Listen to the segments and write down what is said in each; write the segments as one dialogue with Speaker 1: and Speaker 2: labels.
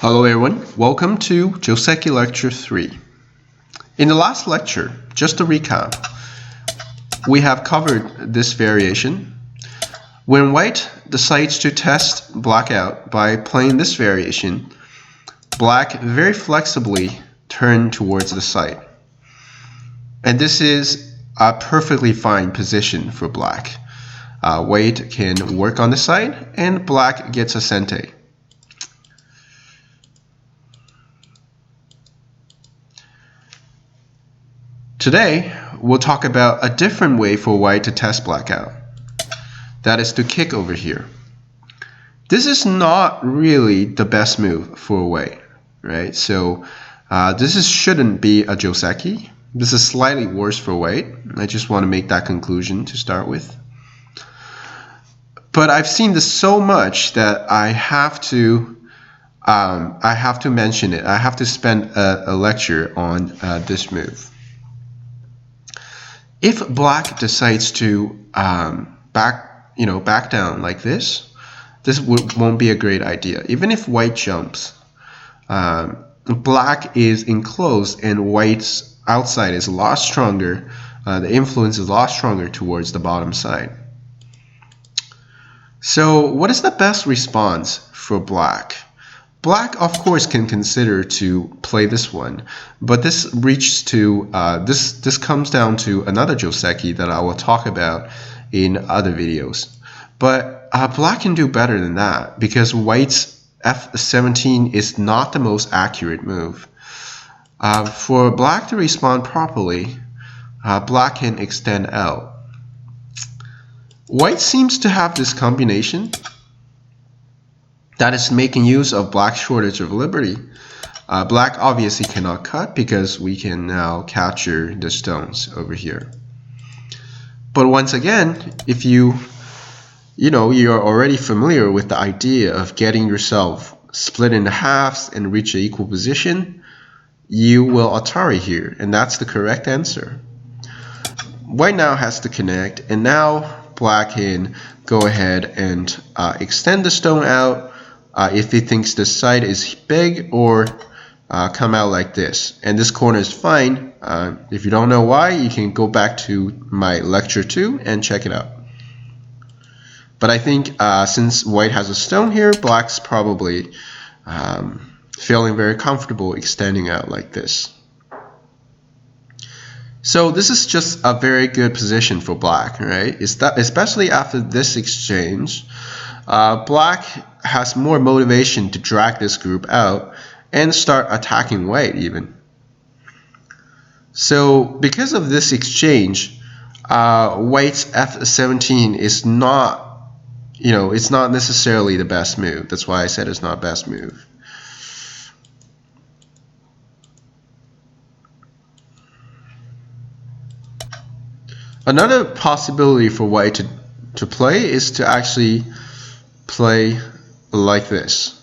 Speaker 1: Hello everyone, welcome to Joseki Lecture 3. In the last lecture, just to recap, we have covered this variation. When white decides to test black out by playing this variation, black very flexibly turns towards the side. And this is a perfectly fine position for black. White can work on the side and black gets a sente. Today, we'll talk about a different way for white to test black out. That is to kick over here. This is not really the best move for white, right? So this shouldn't be a Joseki. This is slightly worse for white. I just want to make that conclusion to start with. But I've seen this so much that I have to mention it. I have to spend a lecture on this move. If black decides to back down like this won't be a great idea. Even if white jumps, black is enclosed and white's outside is a lot stronger. The influence is a lot stronger towards the bottom side. So what is the best response for black? Black, of course, can consider to play this one, but this reaches to this comes down to another Joseki that I will talk about in other videos. But black can do better than that because white's F17 is not the most accurate move. For black to respond properly, black can extend out. White seems to have this combination that is making use of black's shortage of liberty. Black obviously cannot cut because we can now capture the stones over here. But once again, if you're already familiar with the idea of getting yourself split into halves and reach an equal position, you will Atari here, and that's the correct answer. White now has to connect, and now black can go ahead and extend the stone out if he thinks the side is big, or come out like this. And this corner is fine. If you don't know why, you can go back to my lecture 2 and check it out. But I think since white has a stone here, black's probably feeling very comfortable extending out like this. So this is just a very good position for black, right? Especially after this exchange, black has more motivation to drag this group out and start attacking white even. So because of this exchange, white's F17 is not, it's not necessarily the best move. That's why I said it's not best move. Another possibility for white to play is to actually play like this,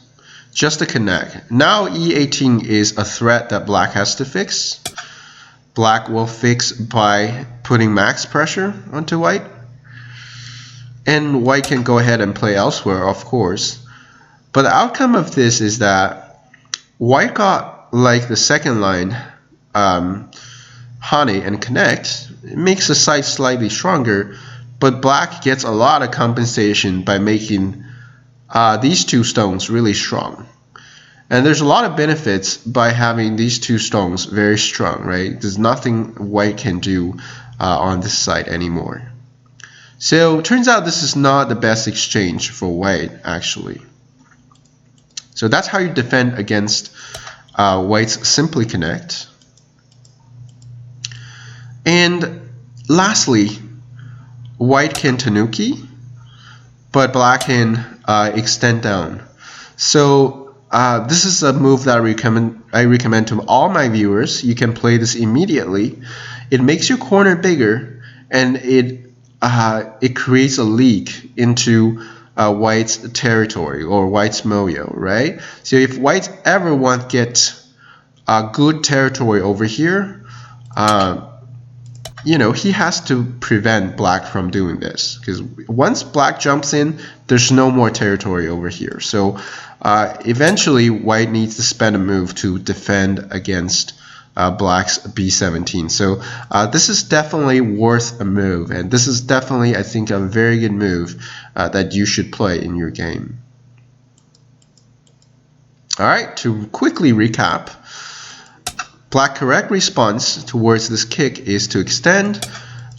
Speaker 1: just to connect. Now E18 is a threat that black has to fix. Black will fix by putting max pressure onto white, and white can go ahead and play elsewhere, of course. But the outcome of this is that white got like the second line honey and connect. It makes the side slightly stronger, but black gets a lot of compensation by making these two stones really strong. And there's a lot of benefits by having these two stones very strong, right? There's nothing white can do on this side anymore. So it turns out this is not the best exchange for white, actually. So that's how you defend against white's simply connect. And lastly, white can tanuki, but black can extend down. So this is a move that I recommend to all my viewers. You can play this immediately. It makes your corner bigger, and it creates a leak into white's territory or white's moyo, right? So if white ever want to get a good territory over here, he has to prevent black from doing this, because once black jumps in, there's no more territory over here. So eventually white needs to spend a move to defend against black's b17. So this is definitely worth a move, and this is definitely, I think, a very good move that you should play in your game. All right, to quickly recap, black correct response towards this kick is to extend.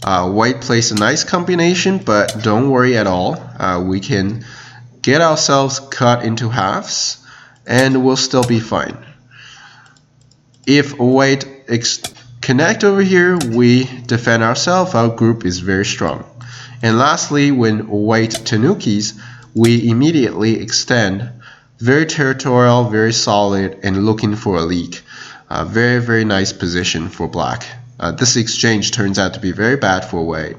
Speaker 1: White plays a nice combination, but don't worry at all. We can get ourselves cut into halves, and we'll still be fine. If white connect over here, we defend ourselves. Our group is very strong. And lastly, when white tanukis, we immediately extend. Very territorial, very solid, and looking for a leak. Very, very nice position for black. This exchange turns out to be very bad for white.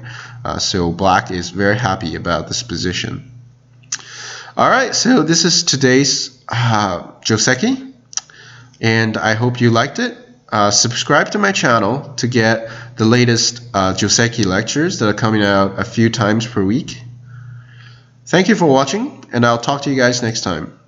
Speaker 1: So black is very happy about this position. Alright, so this is today's Joseki, and I hope you liked it. Subscribe to my channel to get the latest Joseki lectures that are coming out a few times per week. Thank you for watching, and I'll talk to you guys next time.